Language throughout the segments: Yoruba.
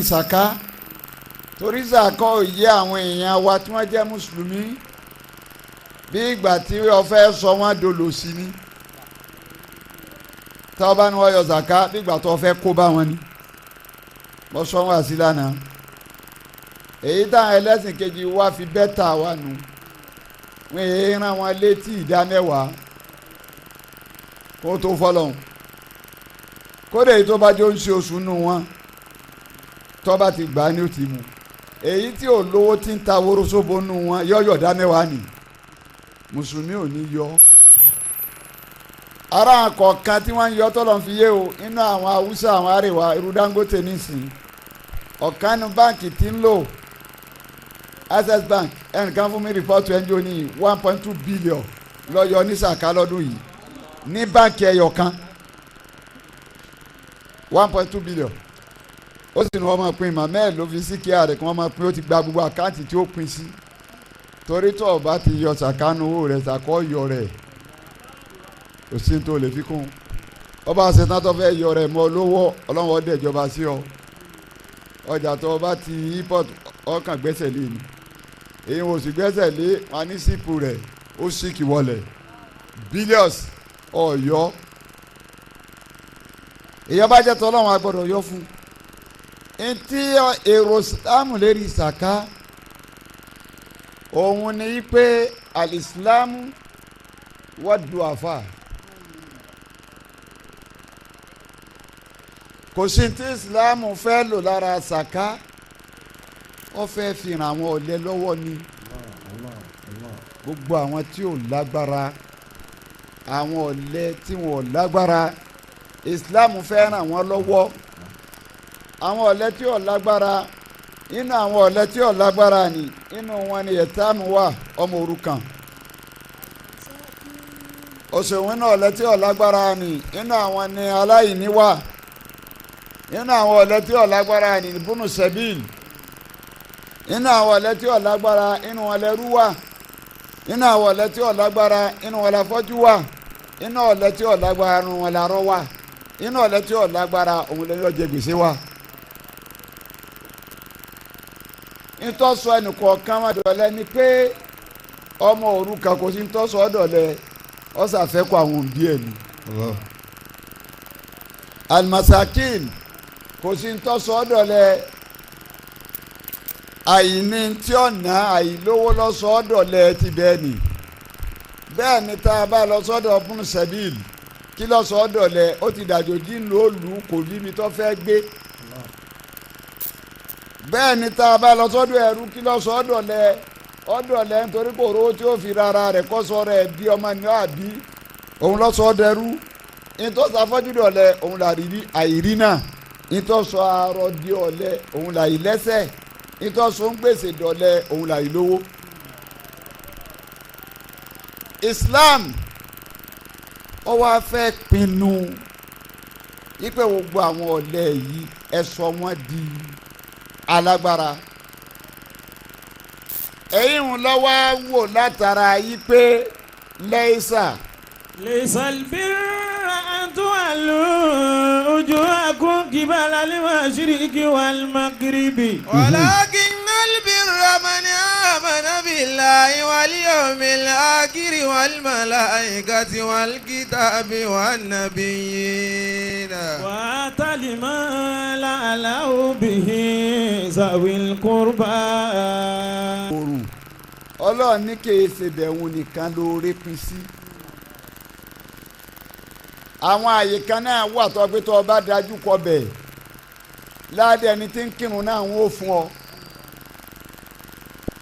Sàká torí sàká ò yé àwọn èèyàn wa tí wọ́n jẹ́ mùsùlùmí bí ìgbà tí wọ́n fẹ́ sọ wọ́n dolo sí ni tá a bá ní wọ́n yọ sàká bí ìgbà tó fẹ́ kó bá wọn ni wọ́n sọ wọn àti lánàá èyí táwọn ẹlẹ́sìn kejì wá fi bẹ́tà wà nù wọ́n èyí rán wọn létí ìdá mẹ́wàá kó tó fọlọ́hún kódà èyí tó bá jó ń ṣe oṣù nù wọn tọ́ba ti gbà á ní ó ti mú èyí tí ò lówó tí ń ta worosobo nù wọn yọ̀yọ̀ dá mẹ́wàá nì mùsùlùmí ò ní yọ ara kọ̀ọ̀kan tí wọ́n ń yọ tọ́lọ̀ ń fi yé o inú àwọn haúsá àwọn àríwá irú Dangote nísìnyí ọ̀kanu báǹkì tí ń lò Access Bank ẹnìkan fún mi rìpọ́tù ẹnjọ́ ní 1.2 billion lọ́yọ̀ ní sàká lọ́dún yìí ní báǹkì ẹyọ kan 1.2 billion ó sì ní wọ́n máa pín ìmọ̀ mẹ́ẹ̀ ló fi sí kíá rẹ̀ kí wọ́n máa pín ó ti gba gbogbo àkáǹtì tí ó pín sí torí tó o bá ti yọ sàkánú owó rẹ̀ sàkọ́ yọ rẹ̀ kò sí tó lè fi kún ọba ṣetán tó fẹ́ yọ rẹ̀ mọ́ lówó ọlọ́wọ́ dẹ̀ ìjọba sí ọ ọjà tó o bá ti import ọkàn gbẹ́sẹ̀ lé ni èyí wò sí gbẹ́sẹ̀ lé wọn ní sípò rẹ̀ ó sì kì wọlé billions ọ̀yọ́ èyí bá jẹ́ tó ọlọ́run agbọ́dọ̀ yọ fún ntí èrò sàmù lérí sàká òun ni pé alìsílámù wọ́dù àfà kò sí tí ìsìlámù fẹ́ lò lára sàká ó fẹ́ fi ràn àwọn ọ̀lẹ lọ́wọ́ ni gbogbo àwọn tí ò lágbára àwọn ọ̀lẹ tí wọn ò lágbára ìsìlámù fẹ́ ràn wọ́n lọ́wọ́ àwọn ọ̀lẹ tí ò lágbára inú àwọn ọ̀lẹ tí ò lágbára ni inú wọn ni ẹ̀tàmù wà ọmọ òrukàn òṣèwọ̀n inú ọ̀lẹ tí ò lágbára ni inú àwọn ni aláìní wà inú àwọn ọ̀lẹ tí ò lágbára ni bùnú sẹ́bìl inú àwọn ọ̀lẹ tí ò lágbára inú wọn lẹ́rú wà inú àwọn ọ̀lẹ tí ò lágbára inú wọn láfọ́jú wà inú ọ̀lẹ tí ò lágbára inú wọn lárọ́ wà inú ọ̀lẹ tí ò lágbára òun lè yọ jẹ gbèsè wà. ntọ́sọ ẹnìkọ̀ọ̀kan wà dọ̀lẹ́ ni pé ọmọ òrukàn kò sí ntọ́sọ ọ̀dọ̀lẹ́ ọ̀sàfẹ́kọ̀ àwọn òbí ẹ̀ ni. almasakin kò sí ntọ́sọ ọ̀dọ̀lẹ́ àìní tí ọ̀nà àìlówó lọ́sọ ọ̀dọ̀lẹ́ ti bẹ́ẹ̀ ni bẹ́ẹ̀ ni tá a bá lọ sọ́dọ̀ fún sẹ́bìl kí lọ́sọ ọ̀dọ̀lẹ́ ó ti dàjòjì lóòlù kò níbi tó fẹ́ gbé bẹ́ẹ̀ ni tá a bá lọ sọ́dọ̀ ẹrú kí lọ sọ ọ̀dọ̀lẹ́ nítorí kò rówó tí ó fi rárá rẹ̀ kọ́ sọ rẹ̀ di ọmọ ní àbí òun lọ sọ ọdẹrú nítòsọ afọ́júdọ̀lẹ́ òun là rí àìrí náà nítòsọ arọ di ọ̀lẹ òun là rí lẹ́sẹ̀ nítòsọ ń gbèsè dọ̀lẹ́ òun là rí lówó. Islam ó wá fẹ́ pinnu wípé gbogbo àwọn ọ̀lẹ yìí ẹ sọ wọ́n di alágbára ẹ̀yin ń lọ́wọ́ wò látara yìí pé lẹ́sà. lẹ́sàlbírà àtúwàlú ojú àkún kìbàlà al-mashriqi wal-maghribi. walakinnal birra man amana billahi wal yawmil akhir wal malaikati wal kitabi wan nabiyyin. wa atal mala ala bihi zawil qurba. Ọlọ́run ní kìí ṣe bẹ̀rù nìkan lóore pín sí. àwọn àyè kan náà wà tó pé tó bá dájú kọ bẹ̀ ládé ẹni tí ń kírun náà ń wò fún ọ.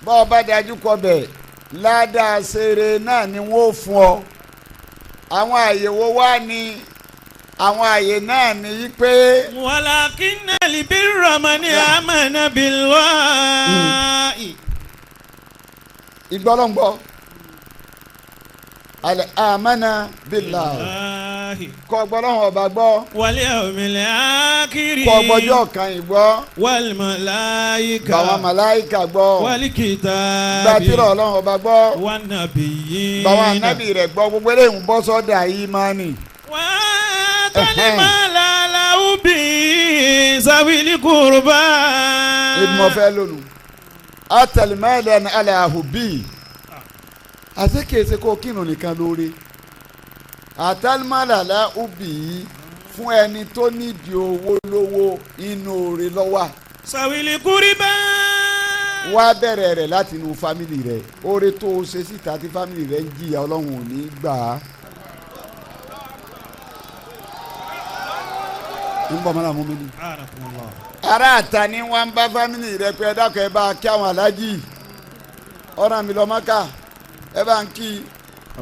bá ọ bá dájú kọ bẹ̀ ládàá ṣeré náà ni wọ́n fún ọ. àwọn àyè wo wá ní àwọn àyè náà ní yí pé. walakinnal birra man amana billahi. ìgbọ́lọ́ngbọ́ al-amana billahi kọ́ gbọ́lọ́hùn ọba gbọ́. wal yawmil akhir. kọ́ gbọ́jọ́ kan ìgbọ́. wal malaika. bàwọn màláìka gbọ́. wal kitabi. gbàtírọ̀ ọlọ́hùn ọba gbọ́. wan nabiyyin. bàwọn anábì rẹ̀ gbọ́ gbogbo eléyìí ń bọ́ sọ́dà ìmánì. wa atalimala laubi zawili kurba. ìmọ̀ fẹ́ lónìí atalimala alahubi àti kèsì kó kírun nìkan lórí atalimala alahubi fún ẹni tó nídìí owó lówó inú oore lọ́wọ́ zawili kurba. wá bẹ̀rẹ̀ rẹ̀ láti inú fámìlì rẹ̀ oore tó o ṣe síta tí fámìlì rẹ̀ ń jìyà ọlọ́run ò ní gbà á. ń bọ̀ mọ́ra mú mi ní. ará àta ni wọ́n ń bá fámìlì rẹ̀ pé ẹ dákun ẹ bá kí àwọn aláàjì ọ̀ràn mi lọ Mákà ẹ bá ń kí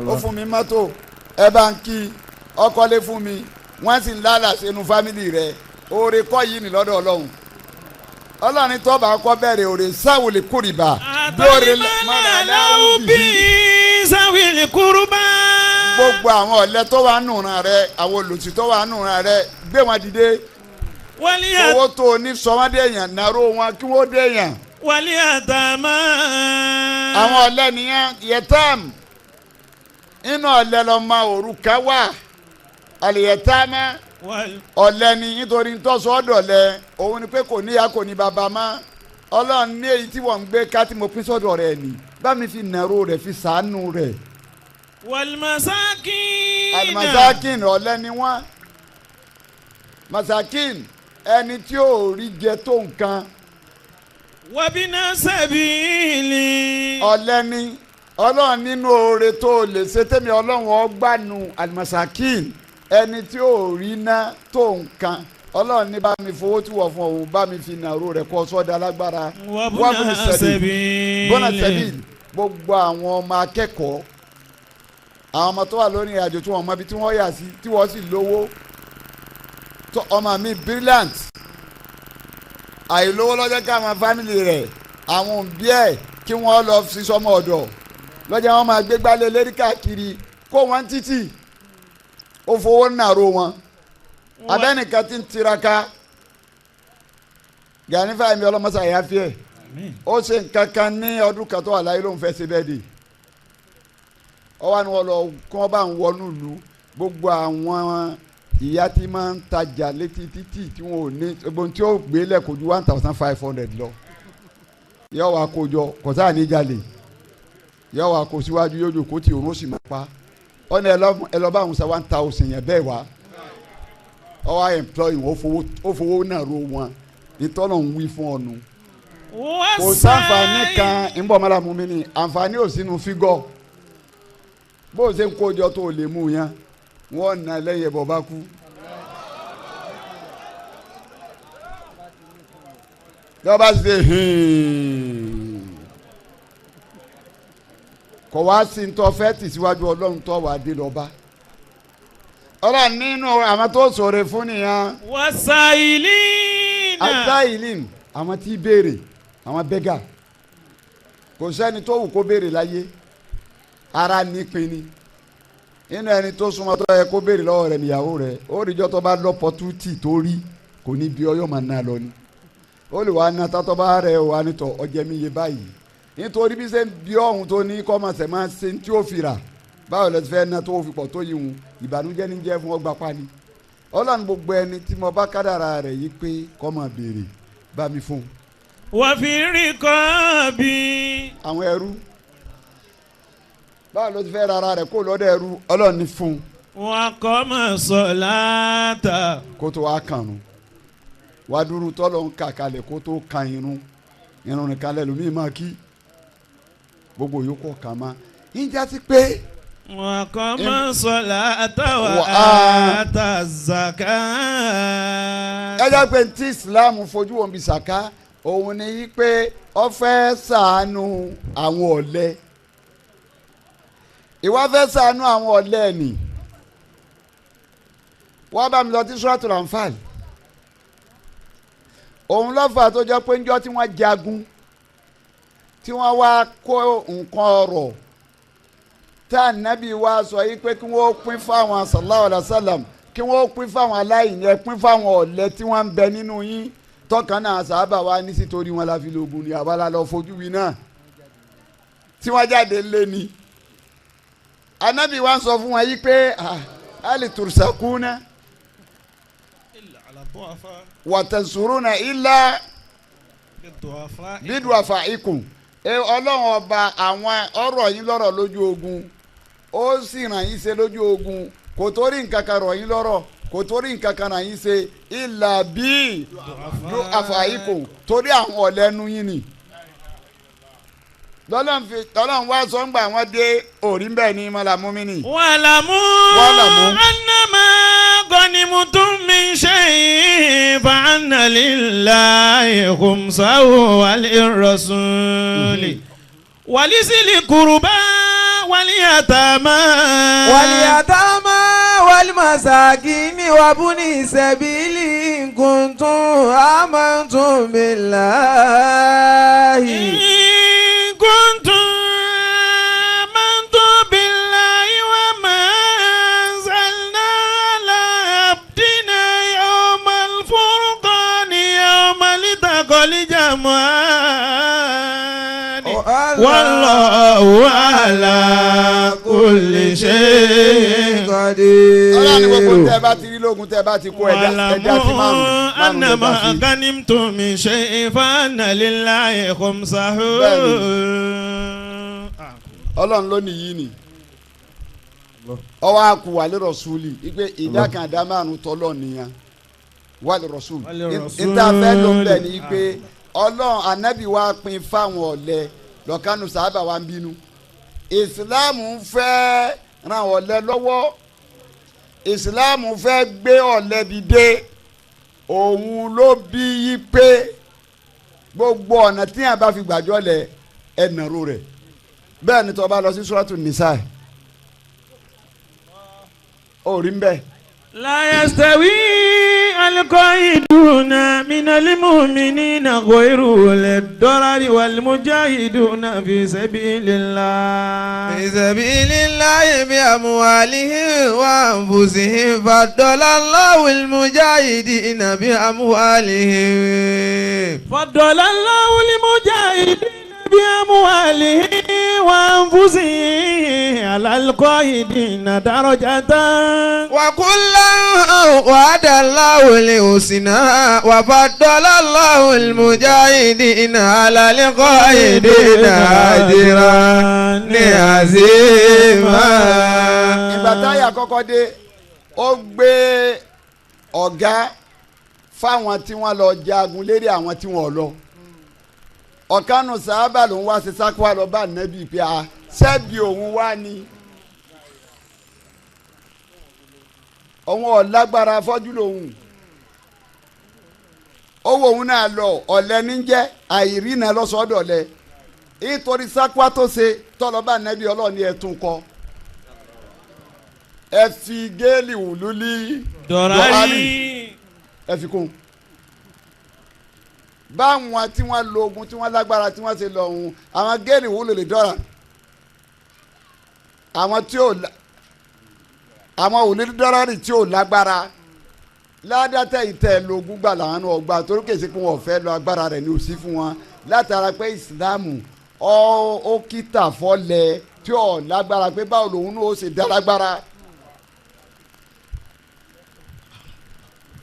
ó fún mi mọ́tò ẹ bá ń kí ọkọ̀lé fún mi wọ́n sì ń lálà sínú fámìlì rẹ̀ oore kọ́ yìí ní lọ́dọ̀ ọlọ́run ọlọ́run tó bá kọ́ bẹ̀rẹ̀ òrè sáwìlì kúrìbà lórí mọ́làláwùbí sáwìlì kúrúbà. gbogbo àwọn ọ̀lẹ tó wà nùràn rẹ àwọn olùsí tó wà nùràn rẹ gbé wọn dìde owó tó o ní sọmọdé èèyàn nàró wọn kí wọ́n dé èèyàn. wàlí àtàmà. àwọn ọ̀lẹ nìyẹn yẹtàm inú ọ̀lẹ lọ́mọ òrùka wà àlìyẹtàmà ọ̀lẹ ni nítorí ntọ́sọ ọ̀dọ̀lẹ òun ni pé kò níyà kò ní bàbá mọ́ ọlọ́run ní èyí tí wọ́n ń gbé ká tí mo pín sọ́dọ̀ rẹ̀ ni bá mi fi nàró rẹ̀ fi sàánú rẹ̀. wàlmasakin. alimasakin ọ̀lẹ ni wọ́n masakin ẹni tí ò rí jẹ tó nǹkan. wàbínà sẹ́bìlì. ọ̀lẹ ni ọlọ́run nínú oore tó lè ṣe tẹ́mi ọlọ́run ọgbàánu alimasakin ẹni tí ò rí ná tó nǹkan ọlọ́run ní bá mi fowó tí wọ́n fún òun bá mi fi nàró rẹ̀ kọ́ sọ́dọ̀ alágbára wàbúnà sẹ́bìlì. bọ́nà sẹ́bìlì gbogbo àwọn ọmọ akẹ́kọ̀ọ́ àwọn ọmọ tó wà lórí ìrìnàjò tí wọ́n mọ ibi tí wọ́n yà sí tí wọ́n sì lówó tó ọmọ mi brilliant àìlówó lọ́jọ́ káwọn fámìlì rẹ̀ àwọn òbí ẹ̀ kí wọ́n lọ sí sọmọ ọ̀dọ̀ lọ́jọ́ wọn máa gbé gbálẹ̀ lérí káàkiri kó wọ́n títì ó fowó nàró wọn abẹ́nìkan ti ń tiraka Ganifa mi ọlọ́mọsá yà fi ẹ̀ ó ṣe nǹkan kan ní ọdún kan tó wà láyé ló ń fẹ́ ṣe bẹ́ẹ̀ dì ọwọ́ ni wọ́n lọ kí wọ́n bá ń wọnú ìlú gbogbo àwọn ìyá tí máa ń tajà létí títì tí wọn ò ní gbogbo tí ó gbé lẹ́kọ̀ọ́ ju 1,500 lọ yóò wá kó jọ kò sáà ní jalè yóò wá kó síwájú yóò jò kó tí òun ó sì máa pa ọ̀nà ẹ lọ bá àwọn sa 1,000 yẹn bẹ́ẹ̀ wá ọwọ́ employ wọn ó fowó náà ro wọn ìtọ́nà ń wí fún ọ̀nù kò sáǹfààní kan ń bọ̀ mọ́ra mú mi ní àǹfààní ò sínú fígọ̀ bó o ṣe ń kójọ tó o lè mú yẹn wọ́n nà lẹ́yìn ẹ̀bọ̀ bá kú. lọ́ba ṣe kò wá sí ń tọ́ fẹ́ tì síwájú ọlọ́run tó wà dé lọ́ba ọlọ́run nínú àwọn tó sọ̀rọ̀ fún nìyẹn. wasailina. asailin àwọn tí béèrè àwọn bẹ́gà kò sẹ́ni tó wù kó béèrè láyé ara nípin ni inú ẹni tó súnmọ́ tó yẹ kó béèrè lọ́wọ́ rẹ̀ níyàwó rẹ̀ ó rí ijọ́ tó bá lọ́pọ̀ tútì tó rí kò ní bí ọyọ́ máa ná lọ ni ó lè wá ná tátọ́ bá rẹ̀ wá nítọ̀ ọjẹ́ mi yé báyìí nítorí bí ṣe ń bí ọ̀hún tó ní kọ́mọ̀sẹ̀ máa ṣe tí ó fi rà báwo lẹ ti fẹ́ ná tó fi pọ̀ tó yìí hùn ìbànújẹ́ ní jẹ́ fún ọgbà pani ọlọ́run gbogbo ẹni tí mo bá kádàrà rẹ̀ yìí pé kó máa béèrè bá mi fún. wà fi rí kọ́ bí. àwọn ẹrú báwo ló ti fẹ́ rárá rẹ̀ kó lọ́dọ̀ ẹrú ọlọ́run ní fún. wà kọ́ mọ̀ sọ láàtà. kó tó wá kàn nù wá dúró tọ́lọ́ ń kà kalẹ̀ kó tó kan irun nìkan lẹ́ lómi máa kí gbogbo yòókù ọ̀kan máa ń jásí pé. wà kọ́ mọ̀ sọ láàtà wà á zaka. ẹ jẹ́ pé tí Islam fojú wọn bí sàká òun ni yí pé ó fẹ́ ṣàánú àwọn ọ̀lẹ ìwọ fẹ́ ṣàánú àwọn ọ̀lẹ ni wọ́n bá mi lọ tí Suratul Anfal òun lọ́fà tó jẹ́ pé ńjọ́ tí wọ́n jagun tí wọ́n wá kó nǹkan ọrọ̀ tá ànábì wa sọ yìí pé kí wọ́n pín fáwọn sallallahu alaihi wasallam kí wọ́n pín fáwọn aláìní ẹ pín fáwọn ọ̀lẹ tí wọ́n ń bẹ nínú yín tọkàn náà sábà wá ní sítorí wọn la fi lóògùn ní àbálá lọ fojú wí náà tí wọ́n jáde lé ní. ànábì wa sọ fún wọn yìí pé ali tursakuna wàtẹ̀sùrùnà ilá bídùáfà ikùn ọlọ́run ọba àwọn ọ̀rọ̀ yín lọ́rọ̀ lójú ogun ó sì ràn yín ṣe lójú ogun kò torí nǹkan kan rọ̀ yín lọ́rọ̀ kò torí nǹkan kan ràn yín ṣe ilà bídùáfà ikùn torí àwọn ọ̀lẹ́nu yín ni lọ́lọ́run wá sọ ń gbà wọ́n dé òrí ń bẹ̀ ní mọ́làmúmínì. wàlámù annama ghanimtum min shay'in fa anna lillahi khumsahu wa lirrasuli wa lizil qurba wal yatama wal masakini wa buni sabili in kuntum amantum billahi. كنتم آمنتم بالله وما أنزلنا على عبدنا يوم الفرقان يوم التقى الجمعان والله على كل شيء قدير. ọlọ́run gbogbo tẹ́ bá ti rí lógun tẹ́ bá ti kó ẹja sí márùn-ún أنما غنمتم من شيء فأن لله خمسه. ọlọ́run ló ní yìí ni ọwọ́ àkú wà lérò súlì ìgbé ìdá kan àdá márùn tọ́lọ̀ nìyẹn wà lérò súlì níta fẹ́ ló ń bẹ̀ ní pé ọlọ́run ànábì wa pín fáwọn ọ̀lẹ lọ́kànnù sábà wa ń bínú ìsìláàmù ń fẹ́ ràn ọ̀lẹ lọ́wọ́ ìsìláàmù fẹ́ gbé ọ̀lẹ dìde òun ló bí yí pé gbogbo ọ̀nà tí yàn bá fi gbàjọ́ lẹ̀ ẹ̀nàró rẹ̀ bẹ́ẹ̀ ni tó bá lọ sí suratu nisa orí ń bẹ́ẹ̀. la yastawi al-qa'iduna minal mu'minina ghayru ulid-darari wal mujahiduna fi sabilillah. fi sabilillahi bi amwalihim wa anfusihim faddala Allahu al-mujahidina bi amwalihim. faddala Allahu al-mujahidina بأموالهم وأنفسهم على القائدين درجة وكلا وعد الله الحسنى وفضل الله المجاهدين على القائدين أجرا عظيما. ìgbà táyà kọ́kọ́ dé ó gbé ọ̀gá fáwọn tí wọ́n lọ jagun lérí àwọn tí wọ́n lọ. ọ̀kanu sábà ló ń wá sí sákúwá lọ bá nẹ́bí pé a ṣẹ́bi òun wá ní òun ọ̀lágbára fọ́jú lòun owó òun náà lọ ọ̀lẹ́ níjẹ́ àìrí náà lọ́sọ̀ọ́dọ̀ lẹ nítorí sákúwá tó ṣe tọ́lọ́ bá nẹ́bí ọlọ́ọ̀ni ẹ̀ tún kọ́ ẹ fi géèlì wùlúlí dọ̀rárì ẹ fi kún báwọn tí wọ́n lo ogun tí wọ́n lágbára tí wọ́n ṣe lọ ohun àwọn géèlì wúlò lè dọ́ra àwọn tí ò àwọn òlélí dọ́ra rì tí ò lágbára ládàtà ìtẹ̀ lógún gbà làwọn náà gbà torí kèsì pé wọn ò fẹ́ lọ agbára rẹ̀ ní òsì fún wọn látara pé ìsìláàmù ó kíta fọ́lẹ̀ tí ò lágbára pé báwo lòun náà ó ṣe dá lágbára.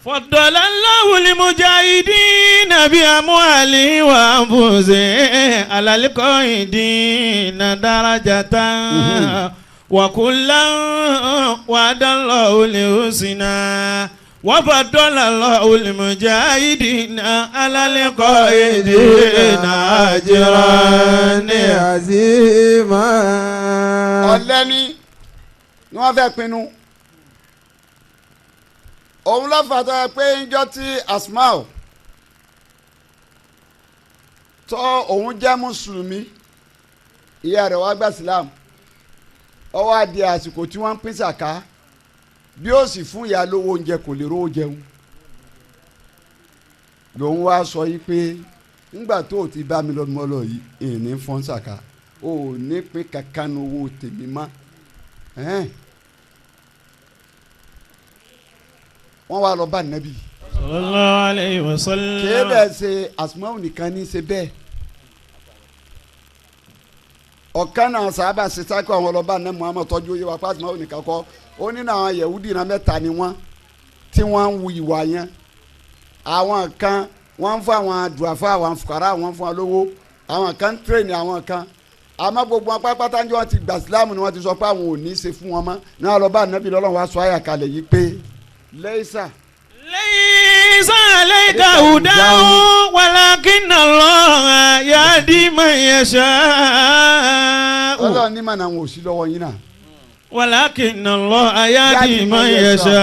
فضل الله المجاهدين بأموالهم وأنفسهم على القائدين درجة وكلا وعد الله الحسنى وفضل الله المجاهدين على القائدين أجرا عظيما. ọ̀lẹ́ni ni wọ́n fẹ́ pinnu òun ló fà tó yẹ pé njọ́ tí Asmau tó òun jẹ́ mùsùlùmí ìyá rẹ̀ wá gba Islam ó wá di àsìkò tí wọ́n ń pín sàká bí ó sì fún ìyá lówó oúnjẹ kò lè rówó jẹun lòun wá sọ yìí pé ńgbà tó o ti bá mi lọ́dún mọ́lọ́ yìí ìní fọ́n sàká o ò ní pín kankan ní owó tèmi mọ́ wọ́n wá lọ bá nàbí. sallallahu alayhi wa sallam. kí ẹ bẹ́ẹ̀ ṣe Asmau nìkan ní í ṣe bẹ́ẹ̀. ọ̀kan náà sábà ṣe sáko àwọn ọlọ́ba ní Muhammad tọ́jú oyè wa pàṣẹ Asmau nìkan kọ́ ó ní àwọn Yahudi náà mẹ́ta ni wọ́n tí wọ́n ń wu ìwà yẹn àwọn kan wọ́n ń fún àwọn dùàfà àwọn fukara wọ́n ń fún wọn lówó àwọn kan ń tírèèni àwọn kan àmọ́ gbogbo wọn pátápátá ní wọ́n ti gbà sílámù ni wọ́n ti sọ pé àwọn ò ní í ṣe fún wọn mọ́ ní wọn lọ bá ànábì lọ́lọ́run wá sọ àyà kalẹ̀ yìí pé lẹ́yìísà. lẹ́yìísà alayka hudahu walakinna Allaha yahdi man yasha. ọlọ́run ní màá náà wọn ò sí lọ́wọ́ yín náà. walakinna Allaha yahdi man yasha.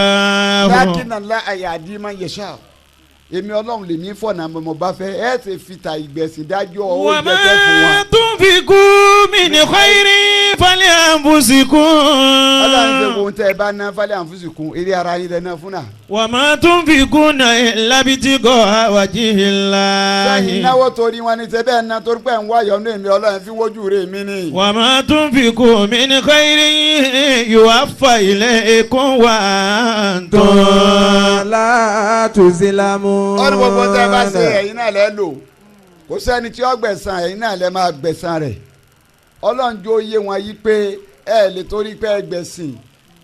walakinna Allaha yahdi man yasha. èmi ọlọ́run lèmi fọ̀nà mo bá fẹ́ ẹ̀ ṣe fìtà ìgbẹ̀sìn dájọ́ ó jẹ́ fẹ́ fún wa. wa ma tunfiqu min khairin fali anfusikum. ọlọ́run ṣe wo tẹ́ ẹ bá ná fali anfusikum eré ara yín lẹ́nà fún náà. wa ma tunfiquna illa ibtigha'a wajhillahi. sẹ́yìn náwó torí wọn ni tẹ́ bẹ́ẹ̀ ná torí pé ń wáyọ̀ ní èmi ọlọ́run fi wójú rẹ̀ mí ni. wa ma tunfiqu min khairin yuwaffa ilaykum wa antum la tuzlamun. ọdún gbogbo tẹ́ bá ṣe ẹ̀yin náà lẹ́ lò kò sẹ́ni tí ó gbẹ̀san ẹ̀yin náà lẹ́ máa gbẹ̀san rẹ̀ ọlọ́run jó yé wọn yí pé ẹ lè torí pé ẹ gbẹ̀sìn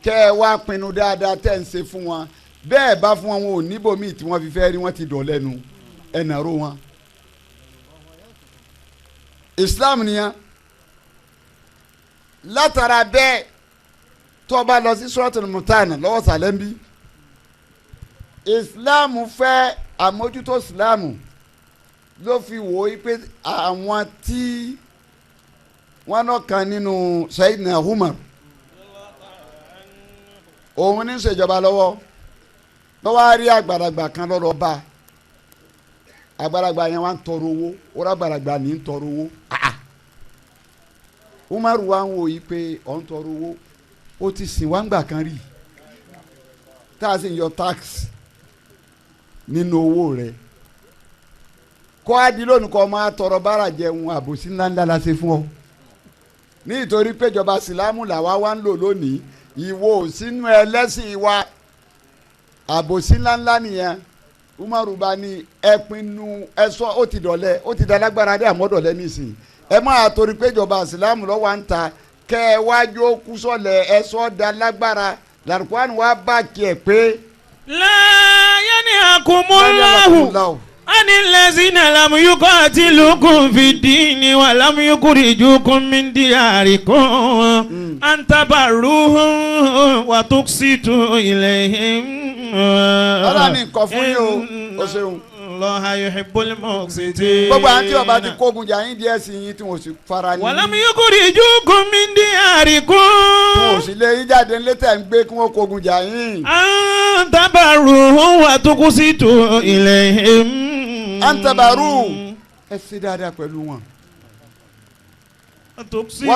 kẹ́ ẹ wá pinnu dáadáa tẹ́ ń ṣe fún wọn bẹ́ẹ̀ bá fún wọn ò níbòmíì tí wọ́n fi fẹ́ rí wọ́n ti dọ̀ lẹ́nu ẹ̀nà ro wọn. Islam nìyẹn látara bẹ́ẹ̀ tó o bá lọ sí Suratul Mumtahana lọ́wọ́ sàlẹ̀ ń bí Islam fẹ́ àmójútó Islam ló fi wò ó pé àwọn tí wọ́n náà kan nínú Sayyidina Umar òun ní ṣèjọba lọ́wọ́ lọ́wọ́ á rí àgbàlagbà kan lọ́dọ̀ bá àgbàlagbà yẹn wá ń tọrọ owó ó rà àgbàlagbà ní ń tọrọ owó Umar wa ń wò yí pé ọ̀ ń tọrọ owó ó ti sìn wá ń gbà kan rí tá a sì ń yọ tax nínú owó rẹ̀ kọ́ adi lónìí kọ́ máa tọrọ bára jẹun àbòsí ńláńlá la ṣe fún ọ nítorí péjọba sílámù làwa wá ń lò lónìí ìwọ sínú ẹlẹ́sìn wa àbòsí ńláńlá nìyẹn Umaru bá ní ẹpinnu ẹsọ ó ti dọ̀lẹ́ ó ti dalágbára dé àmọ́dọ̀lẹ́ nísìnyí ẹ máa torí péjọba sílámù lọ́wọ́ à ń ta kẹ́ ẹ wájú ó kú sọ̀lẹ̀ ẹsọ dalágbára làrúkọ́ni wàá bá kí ẹ pé. la yanhakumullahu anil lazina lam yuqatilukum fid dini wa lam yukhrijukum min diyarikum an tabarruhum wa tuqsitu ilayhim. ọlọ́run ní nǹkan fún yín o ṣeun. Allaha yuhibbul muqsitin. gbogbo àwọn tí ọba ti kógun jà yín díẹ̀ sí yín tí wọ́n sì fara ní. wa lam yukhrijukum min diyarikum. tí wọ́n sì lé yín jáde ńlẹ́ tẹ̀ ń gbé kí wọ́n kógun jà yín. an tabarruhum wa tuqsitu ilayhim. an tabarruhum ẹ ṣe dáadáa pẹ̀lú wọn. wa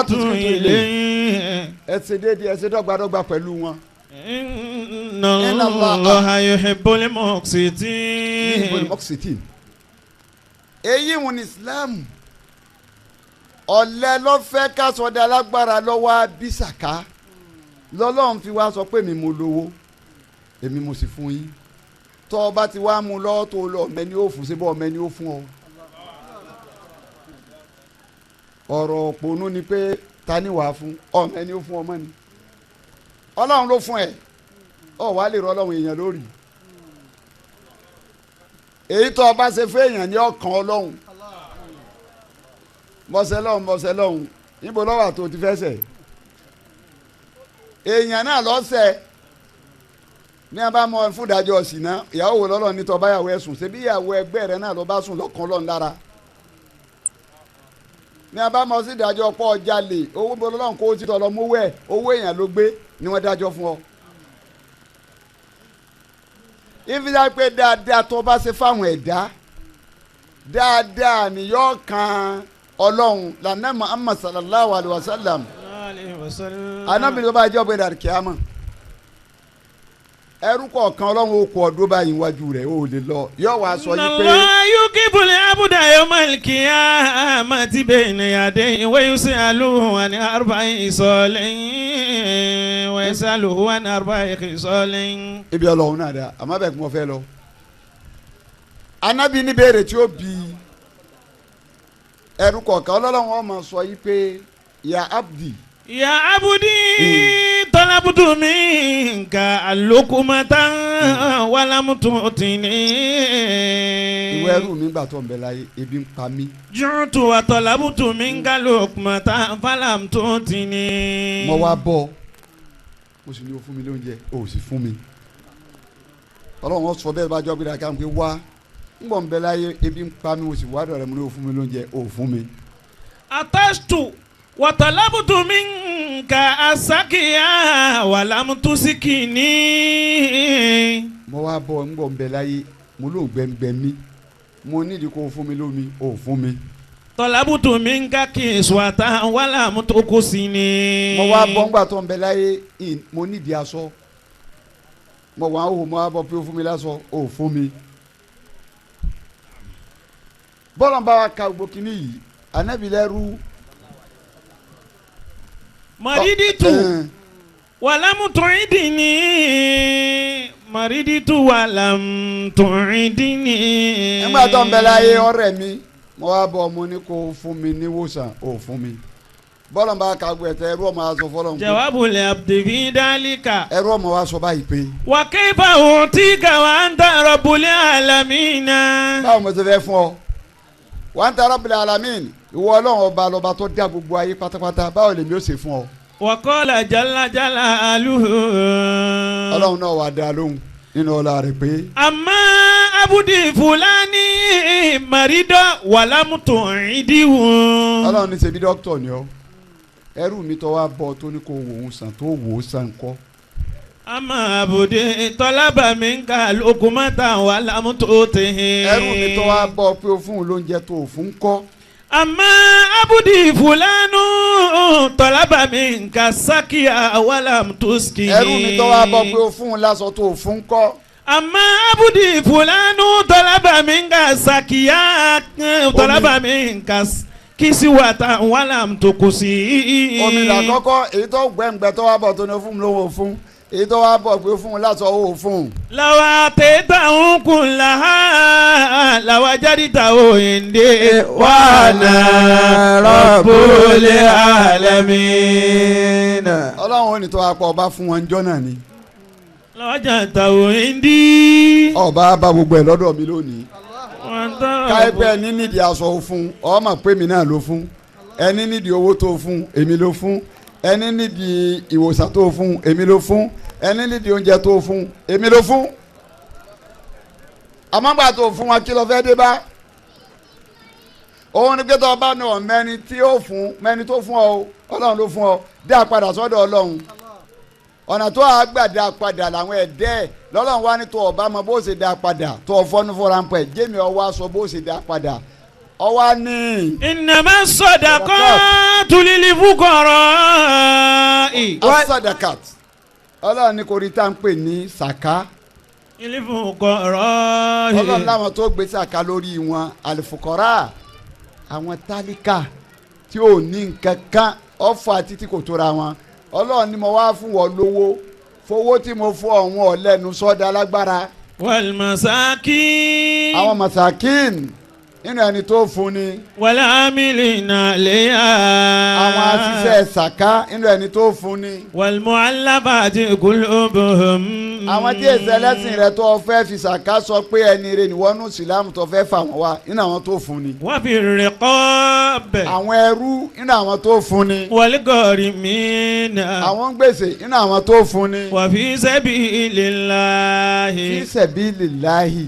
tuqsitu ilayhim. ẹ ṣe déédéé ẹ ṣe dọ́gbadọ́gba pẹ̀lú wọn. Inna Allaha yuhibbul muqsitin. èyí wọn ni Islam ọ̀lẹ ló fẹ́ ká sọdẹ alágbára lọ́wọ́ bísàká lọ́lọ́run fi wá sọ pé èmi mo lówó èmi mo sì fún yín tó o bá ti wá mú lọ́wọ́ tó o lọ ọ̀mẹ́ni ó fún síbọ̀ ọ̀mẹ́ni ó fún ọ. ọ̀rọ̀ òpònú ni pé ta ni wàá fún ọ̀mẹ́ni ó fún ọmọ ni ọlọ́run ló fún ẹ ọ wàá lè rọ ọlọ́run èèyàn lórí èyí tó o bá ṣe fún èèyàn ní ọkàn ọlọ́run mọ̀sẹ̀ lọ́hùn níbo lọ́wọ́ àti òtí fẹsẹ̀ èèyàn náà lọ́sẹ̀ ní a bá mọ fún ìdájọ́ ọ̀sìn náà ìyàwó wo lọ́lọ́ ní tó bá yàwó ẹ̀ sùn ṣebí ìyàwó ẹgbẹ́ rẹ náà ló bá sùn lọ́kàn ọlọ́run lára ní a bá mọ sí ìdájọ́ pọ̀ jalè owó bọ́ lọ́lọ́run kó o ti tọ̀ lọ mówó ẹ̀ owó èèyàn ló gbé ni wọ́n dájọ́ fún ọ. ìfisà pé dáadáa tó bá ṣe fáwọn ẹ̀dá dáadáa nìyọ́ kan ọlọ́run lànà Muhammad sallallahu alayhi wa sallam anábìrin tó bá jẹ́ ọ̀bẹ dàrí kíámà ẹrú kọ̀ọ̀kan ọlọ́run ó kọ ọdún báyìí wájú rẹ̀ ó lè lọ yóò wá sọ yìí pé. Allahu yukibul abda yawmal qiyamati bayna yadayhi wa yus'aluhu an arba'i khisalin wa yus'aluhu an arba'i khisalin. ibi ọlọ́run náà dá àmọ́ bẹ́ẹ̀ kí wọ́n fẹ́ lọ. anábì ní béèrè tí ó bi ẹrú kọ̀ọ̀kan ọlọ́run ó máa sọ yìí pé ya abdi Ya abudi talabutu minka alukumatan walamututini. ìwọ ẹrú mi gbà tó ń bẹ láyé ebi ń pa mí. Juntu wa talabutu minka alukumatan walamututini. mo wá bọ́ mo sì ní o fún mi lóúnjẹ o sì fún mi. ọlọ́run wọn sọ bẹ́ẹ̀ bá jọ́ gbéra káwọn pé wá ń bọ̀ ń bẹ láyé ebi ń pa mí o sì wá dọ̀rẹ́ mo ní o fún mi lóúnjẹ o fún mi. Atastu wa talabutu minka asakiya walamutusikini. mo wá bọ́ ń bọ̀ ń bẹ láyé mo lóun gbẹ̀ngbẹ̀ mi mo nídìí kó o fún mi lómi o fún mi. Talabutu minka kiswata walamutukusini. mo wá bọ́ ńgbà tó ń bẹ láyé mo nídìí aṣọ mo wà ó mo wá bọ́ pé o fún mi láṣọ o fún mi. bọ́lá ń bá wa ka gbogbo kínní yìí anabi lẹ́rú. Mariditu walamutuidini. Mariditu walamutuidini. nígbà tó ń bẹ láyé ọ̀rẹ́ mi mo wá bọ́ mo ní kó o fún mi níwòsàn o fún mi. bọ́lá ń bá wa ka gbogbo ẹ̀tẹ́ ẹrú ọmọ wa sọ fọlọ́n pé. Jawabu li abdi fi dalika. ẹrú ọmọ wa sọ báyìí pé. Wa kayfa utika wa anta rabbul alamina. báwo mo ti fẹ́ fún ọ wa anta rabbul alamin ìwọ ọlọ́run ọba lọ́ba tó dá gbogbo ayé pátápátá báwo lèmi ó ṣe fún ọ. Wa qala jalla jalaluhu. ọlọ́run náà wà dá lóhùn nínú ọlá rẹ̀ pé. Amma abudi fulani marido walamutuidihu. ọlọ́run ní ṣebí dókítà ni ọ ẹrú mi tó wá bọ́ tó ní kó wò ó sàn tó wò ó sàn kọ́. Amma abudi talaba minka lukumata walamututihi. ẹrú mi tó wá bọ́ pé o fún un lóúnjẹ tó o fún kọ́. Amma abudi fulanu talaba minka sakiya walamutuskini. ẹrú mi tó wá bọ́ pé o fún un láṣọ tó o fún kọ́. Amma abudi fulanu talaba minka sakiya talaba minka kisiwata walamtukusi. omi là kọ́kọ́ èyí tó gbẹ̀ngbẹ̀ tó wá bọ̀ tó ní o fún un lówó fún èyí tó wá bọ̀ pé o fún un láṣọ o fún un. Lawa teta kunlaha lawa jarita oyende wana rabbul alamin. ọlọ́run ò ní tó wá pọ̀ ọba fún wọn jọ́ náà ni. Lawa jarita oyende. ọba bá gbogbo ẹ̀ lọ́dọ̀ mi lónìí. káyipẹ́ ẹni nídìí aṣọ o fún ọmọ pé mi náà ló fún ẹni nídìí owó tó fún èmi ló fún ẹni nídìí ìwòsàn tó fún èmi ló fún ẹni nídìí oúnjẹ tó fún èmi ló fún. àmọ́gbà tó fún wọn kí ló fẹ́ dé bá. òun ni pé tó bá náà mẹ́ni tí ó fún mẹ́ni tó fún ọ ọlọ́run ló fún ọ dá padà sọ́dọ̀ ọlọ́run. ọ̀nà tó a gbà dá padà làwọn ẹ̀dẹ́ lọ́lọ́run wá ní tó ọba mọ bó ṣe dá padà tó ọfọ́nú fọ́ra ń pẹ́ jẹ́mi ọwọ́ aṣọ bó ṣe dá padà ọwọ́ ní. Innama sadaqatu lil fuqara'i. asadakat ọlọ́run ní kò rí tá à ń pè ní sàká. Lil fuqara'i. ọlọ́run láwọn tó gbé sàká lórí wọn àlùfùkọ́rà àwọn tálíkà tí ò ní nǹkan kan ọ̀fà títí kò tóra wọn ọlọ́run ni mo wá fún wọn lówó fowó tí mo fún ọ̀hún ọ̀lẹ́nu sọ́dá lágbára. Wal masakin. àwọn masakin nínú ẹni tó fún ni. Wal amilina alayha. àwọn aṣiṣẹ́ sàká nínú ẹni tó fún ni. Wal mu'allafati qulubuhum. àwọn tí èsì ẹlẹ́sìn rẹ tó fẹ́ fi sàká sọ pé ẹni rẹ níwọ́nú ìsìlámù tó fẹ́ fà wọ́n wá nínú àwọn tó fún ni. Wa fi riqab. àwọn ẹrú nínú àwọn tó fún ni. Wal gharimina. àwọn gbèsè nínú àwọn tó fún ni. Wa fi sabilillahi. fi sabilillahi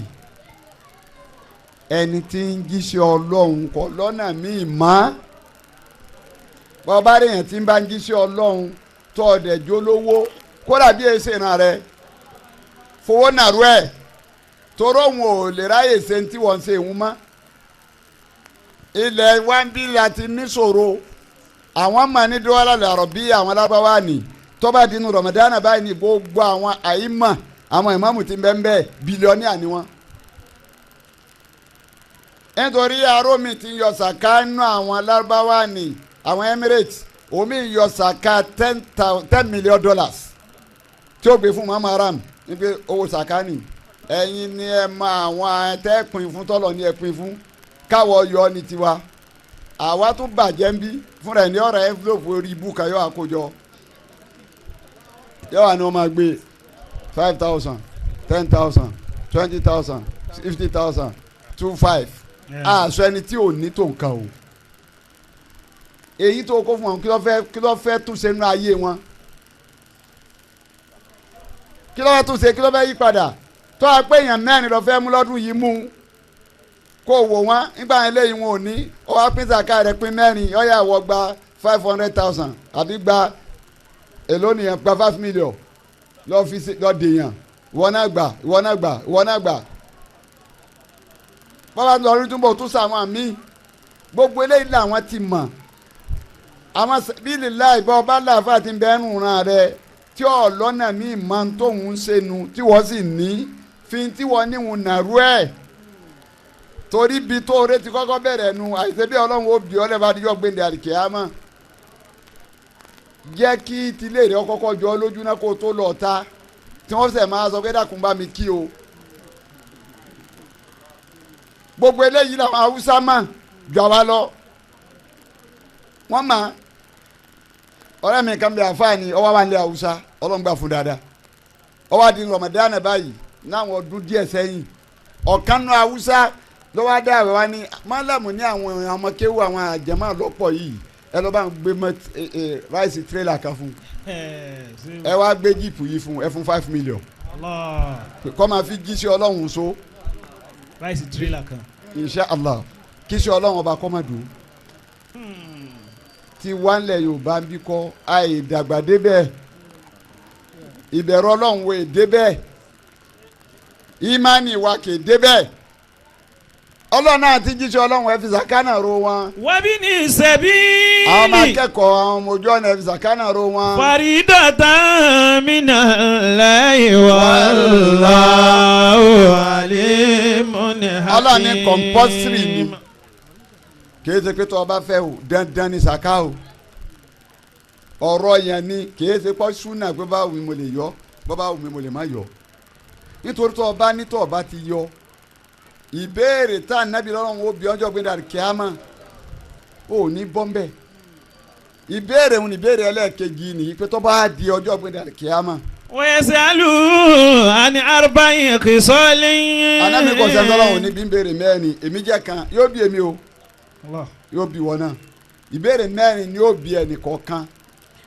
ẹni tí ń jíṣẹ́ ọlọ́run kọ́ lọ́nà míì mọ́ bọ́ọ̀bá rèèyàn tí ń bá ń jíṣẹ́ ọlọ́run tó ọ̀dẹ̀ jólówó kódà bí èsì ìran rẹ fowó nàró ẹ̀ toró òun ò lè ráyè ṣe tí wọ́n ń ṣe ìhun mọ́ ilẹ̀ wa ń bí láti níṣòro àwọn mọ̀ ní dọ́là lọ́rọ̀ bí àwọn alábáwá nì tó bá dínú rọ̀mọ̀dánà báyìí ní gbogbo àwọn àyímọ̀ àwọn ìmáàmù tí ń bẹ ń bẹ bílíọ̀nìà ni wọ́n. nítorí arómi ti ń yọ sàká nínú àwọn alárúbáwá ní àwọn Emirates omi ń yọ sàká $10 million tí ó gbé fún Muhammad Haram ní pé owó sàká ni ẹ̀yin ni ẹ mọ àwọn tẹ́ẹ̀pin fún tọ́lọ̀ ní ẹ̀pin fún káwọ́ yọ ní tiwa àwa tún bàjẹ́ ń bí fúnra ẹ̀ ní ọ̀rọ̀ envelope orí ibú kan yóò àkójọ yóò wà ní wọ́n máa gbé 5,000 10,000 20,000 50,000 25 àṣọ ẹni tí ò ní tó nǹkan o èyí tó kó fún wọn kí ló fẹ́ tún ṣe nínú ayé wọn kí ló fẹ́ tún ṣe kí ló fẹ́ yí padà tó a pé èèyàn mẹ́rin lọ fẹ́ mú lọ́dún yìí mú kó wò wọ́n nígbà yẹn léyìn wọn ò ní ó wá pín zaka rẹ̀ pín mẹ́rin ó yá wọ gba 500,000 àbí gba èló nìyẹn gba 5 million lọ fi lọ dèèyàn ìwọ náà gbà ìwọ náà gbà ìwọ náà gbà bọ́lá lọ́rí túnbọ̀ tún sàwọn àmì gbogbo eléyìí làwọn ti mọ̀ àwọn bílí láì bọ́ bá láàfà ti bẹ́ẹ̀rù ràn rẹ tí ọlọ́nà míì máa ń tóun ń ṣẹnu tí wọ́n sì ní fi tí wọ́n níhun nàrú ẹ̀ torí bí tó retí kọ́kọ́ bẹ̀rẹ̀ nu àìsè bí ọlọ́run ó bí ọlẹ́bàá díjọ́ gbẹ̀ndẹ̀ àdìkẹ́yàmọ́ jẹ́ kí tilé rẹ̀ kọ́kọ́ jọ lójú náà kó tó lọ ta tí wọ́n sẹ̀ máa sọ pé dàkún bá mi kí o gbogbo eléyìí làwọn haúsá mà gbà wá lọ wọ́n mà ọ̀rẹ́ mi kan bí àfáàní ọwọ́ wa ń lé haúsá ọlọ́run gbà fún dáadáa ọwọ́ àti rọmọdánà báyìí náwọn ọdún díẹ̀ sẹ́yìn ọ̀kan náà haúsá lọ́wọ́ adé àwẹ̀ wa ní mọ́lẹ́mù ní àwọn ọmọ kéwù àwọn àjẹmọ́ lọ́pọ̀ yìí ẹ lọ́ bá ń gbé ráìsì tírélà kan fún ẹ wá gbé jíìpù yìí fún ẹ fún 5 million kọ́ máa fi jíṣẹ́ ọlọ́run so ráìsì tírélà kan insha Allah kíṣẹ́ ọlọ́run ọba kọ́ máa dùn tí wánlẹ̀ yorùbá ń bí kọ́ àìdàgbà débẹ̀ ìbẹ̀rù ọlọ́run wo débẹ̀ ìmánì wa kè débẹ̀ ọlọ́run náà ti jíṣẹ́ ọlọ́run ẹ fi zakana ro wọn. wábí ní ìṣẹ́bí. àwọn ọmọ akẹ́kọ̀ọ́ àwọn ọmọ ojú ọ̀nà ẹ fi zakana ro wọn. faridatan minallahi wallahu alimun hakim. ọlọ́run ní compulsory ni kìí ṣe pé tó o bá fẹ́ o dandan ní saka o ọ̀rọ̀ yẹn ni kìí ṣe pé ṣúnà pé báwo ni mo lè yọ báwo ni mo lè má yọ nítorí tó o bá ní tó o bá ti yọ ìbéèrè tá ànábì lọ́rùn ó bí ọjọ́ gbẹ́dà kíámà ó ní bọ́m̀bẹ́ ìbéèrè òun ìbéèrè ẹlẹ́ẹ̀kejì nìyí pé tó bá di ọjọ́ gbẹ́dà kíámà. wẹ́sàlù àní arba'in khisalin. ànábì kò sẹ́ńtọ́ lọ́rùn ní bí ń béèrè mẹ́rin èmi jẹ́ kan yóò bí èmi o yóò bí wọn náà ìbéèrè mẹ́rin ni yóò bí ẹnì kọ̀ọ̀kan.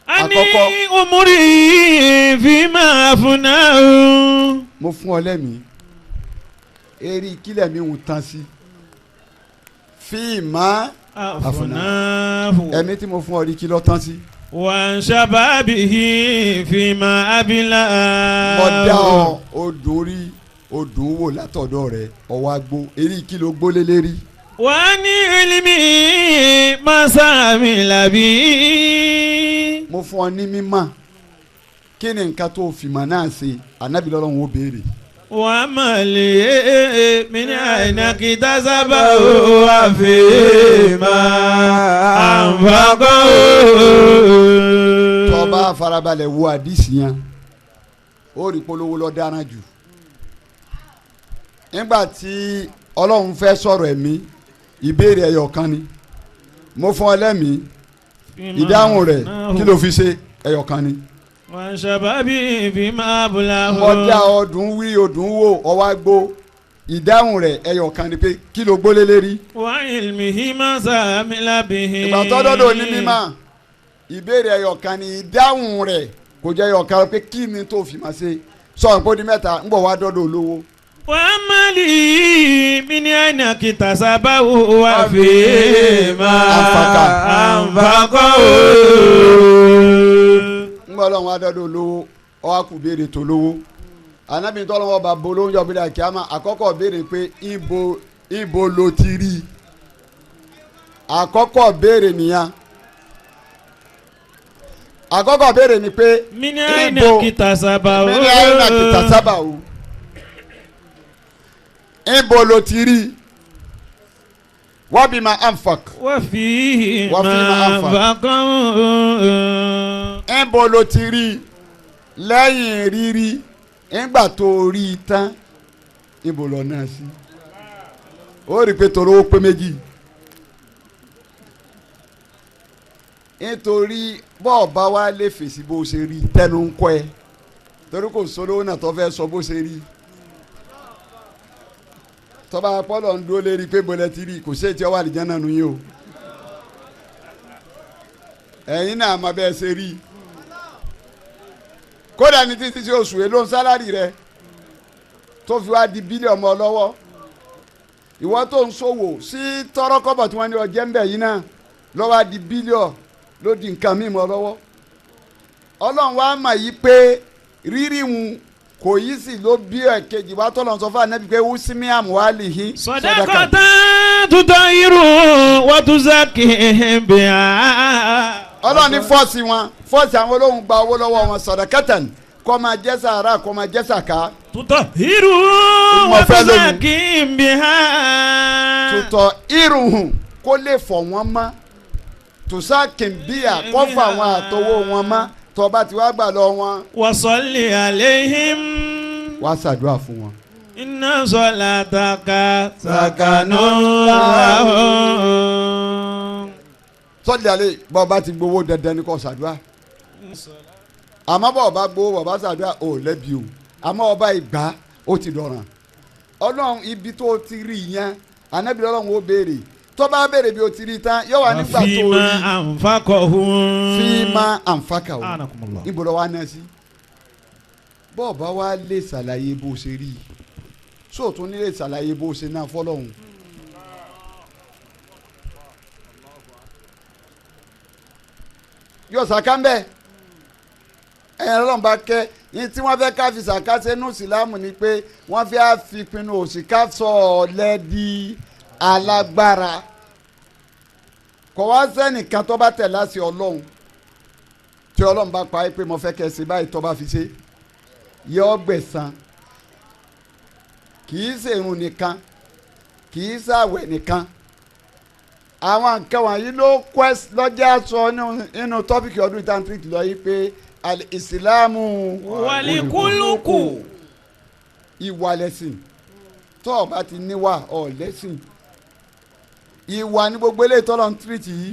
àkọ́kọ́ ani umuri fima afnahu. mo fún ọ lẹ́mìí eri kílẹ̀ mi ń tán sí fíìmà àfọ̀nàfọ̀ ẹ̀mí tí mo fún ọ rí kí ló tán sí. wà ń ṣàbàbíhi fíìmà abilà. mo dá ọ odò rí odò wò látọ̀dọ̀ rẹ̀ ọwọ́ agbó eri kí ló gbólé lérí. wà á ní ilimi masami labi. mo fún ọ ní mímọ̀ kí ni nǹkan tó fìmọ̀ náà ṣe ànábì lọ́lọ́run ó béèrè. وعملي من أين اكتسبه وفيما أنفقه. tó bá farabalẹ̀ wo àdìsí yẹn ó rí polówó lọ dáná jù nígbà tí ọlọ́run fẹ́ sọ̀rọ̀ ẹ̀mí ìbéèrè ẹyọ kan ni mo fún ọ lẹ́mìí ìdáhùn rẹ̀ kí ló fi ṣe ẹyọ kan ni. wọ́n ṣàbábí fi máa bùlà hó. ọjà ọdún wí ọdún wò ọwọ́ agbó ìdáhùn rẹ̀ ẹyọ kan ni pé kí ló gbólé lérí. wọ́n ilmihi máa sàmì lábìhí. ìgbà tó dọ́dọ̀ ní mímọ́ ìbéèrè ẹyọ kan ni ìdáhùn rẹ̀ kò jẹ́ ẹyọ kan pé kí ni tó fi máa ṣe sọ̀rọ̀ pé ó di mẹ́ta ń bọ̀ wá dọ́dọ̀ olówó. wọ́n máa lè mí ní àná kìtà sábàwò wá fi máa àǹfààkọ́ ọlọ́run adọ́dọ̀ olówó ọwọ́ kù béèrè tó lówó anábì tọ́lọ́wọ́ bá bo lóúnjẹ ọ̀bẹ̀dẹ̀ àkíyàmá àkọ́kọ́ béèrè pé ibo ló ti rí àkọ́kọ́ béèrè nìyẹn àkọ́kọ́ béèrè ni pé mini aina kitasabawo ibo ló ti rí wọ́n bí ma anfak. wọ́n fi ma anfakan. ibo ló ti rí lẹ́yìn rírí nígbà tó rí i tán ibo lọ náà sí. ó rí i pé torí ó pé méjì nítorí bọ́ọ̀ bá wá lè fèsì bó ṣe rí tẹnu ń kọ́ ẹ torí kò sólówó náà tó fẹ́ sọ bó ṣe rí tọ́ba pọ́lọ̀ ń dúró lérí pé bọ́lẹ̀ ti rí kò sí ètí ọwọ́ àlìjẹ́ náà nù yín o ẹ̀yin náà máa bẹ́ẹ̀ ṣe rí kódà ní títí tí oṣù èlò sálárì rẹ tó fi wá di bílíọ̀nù mọ́ lọ́wọ́ ìwọ tó ń ṣòwò sí tọ́rọ́kọ́bọ̀ tí wọ́n ní ọjẹ́ ń bẹ̀ yín náà lọ́wọ́ á di bílíọ̀nù ló di nǹkan míì mọ́ lọ́wọ́ ọlọ́run wa mà yí pé rírì ń kò yí sí ló bí ẹ̀kejì wá tọ́lọ̀ sọ fún ànábì pé wúsímí àmúhálìhí sọdẹ́kọ̀tà tutọ́ irú wọ́n tún sẹ́kì bíà. ọlọ́run ní fọ́ọ̀sì àwọn olóhùn gba owó lọ́wọ́ wọn sọ̀dọ̀kẹ́tàn kó máa jẹ́ sàárà kó máa jẹ́ sàká. tutọ́ irú wọ́n tún sẹ́kì bíà. tutọ́ irú kó lè fọ̀ wọ́n mọ́ tùsà kìmbíà kó fà wọn àtọwọ́ wọn mọ́ tọba tí wàá gbà lọ wọn. wasalli alayhim. wàá ṣàdúrà fún wọn. inna salataka sakanun lahum. sọ́ọ̀dì alẹ́ bá ọba ti gbowó dandan ní kò ṣàdúrà. àmọ́ bá ọba gbowó bàbá ṣàdúrà ò lẹ́bi o àmọ́ ọba ìgbà ó ti dọ̀ràn. ọlọ́run ibi tó ti rí yẹn ànábì ọlọ́run ó béèrè tó bá béèrè bí o ti rí tán yóò wá nígbà tó rí fíìmà ànfàkàhùn níbo lọ wá náà sí bọ́ọ̀ bá wá lè ṣàlàyé bó ṣe rí sóòtún ní lè ṣàlàyé bó ṣe náà fọlọ́hún. yóò ṣàkà ń bẹ́ ẹ̀yìn ọlọ́run bá kẹ́ ní tí wọ́n fẹ́ ká fi ṣàkà sínú ìsìlámù ni pé wọ́n fẹ́ fi pinnu òsì ká sọ ọ̀lẹ́ di alágbára kò wá sẹ́nìkan tó bá tẹ̀ láti ọlọ́run tí ọlọ́run bá pa é pé mo fẹ́ kẹ́ ẹ ṣe báyìí tó bá fi ṣe yọ gbẹ̀san kì í ṣèrun nìkan kì í ṣàwẹ̀ nìkan àwọn nǹkan wọ̀nyí ló lọ́jà sọ nínú tọ́pìkì ọdún tantric lọ yìí pé ìsìlámù wàlíkúlùkù ìwà lẹ́sìn tó o bá ti níwà ọ̀ lẹ́sìn ìwà ní gbogbo eléyìí tọ́lọ̀ ń tírìtì yìí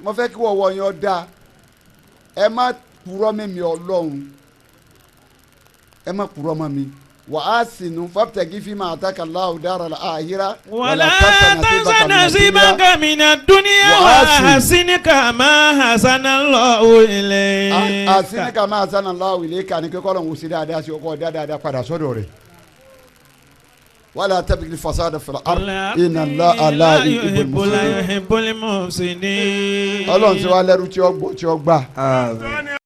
mo fẹ́ kí wọ́wọ́ yẹn dá ẹ má purọ́ mímí ọlọ́run ẹ má purọ́ mọ́ mi wà á sì nù fàbtẹ̀gì fíìmù àtàkà Allahu dára àhírà wàlá tansa nasibaka mina dunya wà á sinika ma hasanallahu ilayka. àsinika ma hasanallahu ilayka ní kíkọ́ lọ́hùn sí dáadáa sí ọkọ̀ dáadáa padà sọ́dọ̀ rẹ̀. ولا تبغي الفساد في الأرض إن الله لا يحب المفسدين. Ọlọ́run ti wá lẹ́rú tí ó gbọ́ tí ó gbà.